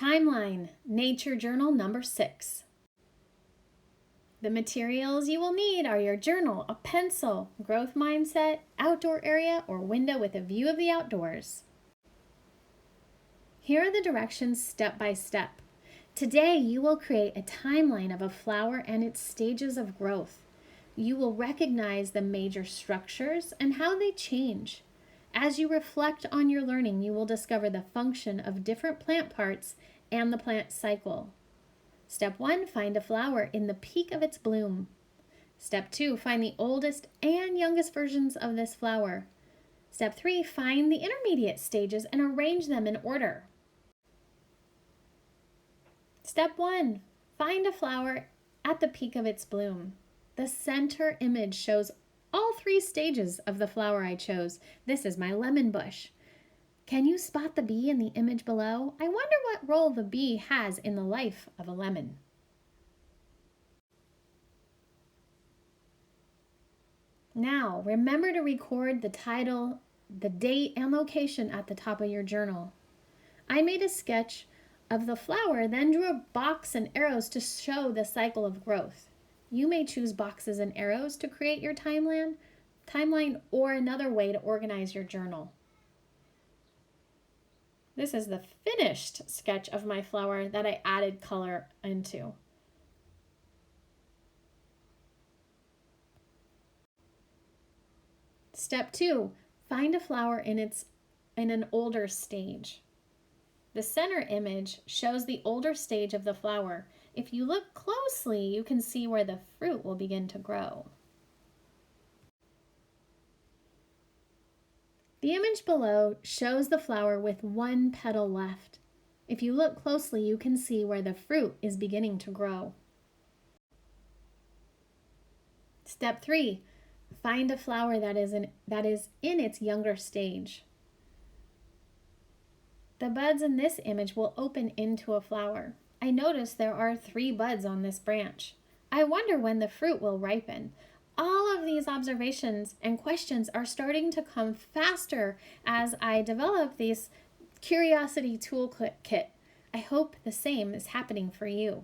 Timeline, Nature Journal number 6. The materials you will need are your journal, a pencil, growth mindset, outdoor area, or window with a view of the outdoors. Here are the directions step by step. Today, you will create a timeline of a flower and its stages of growth. You will recognize the major structures and how they change. As you reflect on your learning, you will discover the function of different plant parts and the plant cycle. Step 1, find a flower in the peak of its bloom. Step 2, find the oldest and youngest versions of this flower. Step 3, find the intermediate stages and arrange them in order. Step 1, find a flower at the peak of its bloom. The center image shows all 3 stages of the flower I chose. This is my lemon bush. Can you spot the bee in the image below? I wonder what role the bee has in the life of a lemon. Now, remember to record the title, the date, and location at the top of your journal. I made a sketch of the flower, then drew a box and arrows to show the cycle of growth. You may choose boxes and arrows to create your timeline or another way to organize your journal. This is the finished sketch of my flower that I added color into. Step 2, find a flower in an older stage. The center image shows the older stage of the flower. If you look closely, you can see where the fruit will begin to grow. The image below shows the flower with 1 petal left. If you look closely, you can see where the fruit is beginning to grow. Step 3, find a flower that is in its younger stage. The buds in this image will open into a flower. I notice there are 3 buds on this branch. I wonder when the fruit will ripen. All of these observations and questions are starting to come faster as I develop this Curiosity Toolkit. I hope the same is happening for you.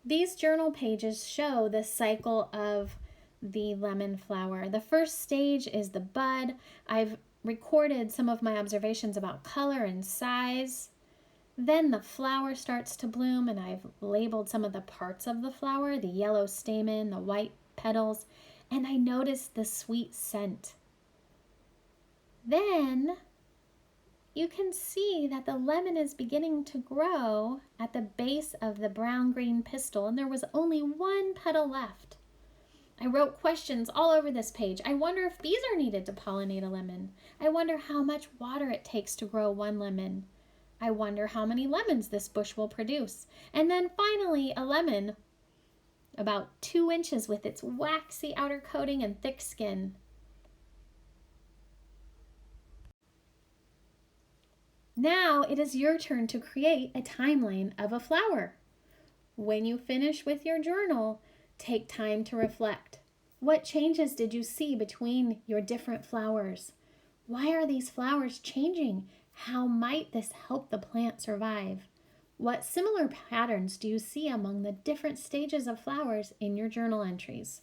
These journal pages show the cycle of the lemon flower. The first stage is the bud. I've recorded some of my observations about color and size. Then the flower starts to bloom, and I've labeled some of the parts of the flower, the yellow stamen, the white petals, and I noticed the sweet scent. Then you can see that the lemon is beginning to grow at the base of the brown-green pistil, and there was only 1 petal left. I wrote questions all over this page. I wonder if bees are needed to pollinate a lemon. I wonder how much water it takes to grow 1 lemon. I wonder how many lemons this bush will produce. And then finally, a lemon, about 2 inches with its waxy outer coating and thick skin. Now it is your turn to create a timeline of a flower. When you finish with your journal, take time to reflect. What changes did you see between your different flowers? Why are these flowers changing? How might this help the plant survive? What similar patterns do you see among the different stages of flowers in your journal entries?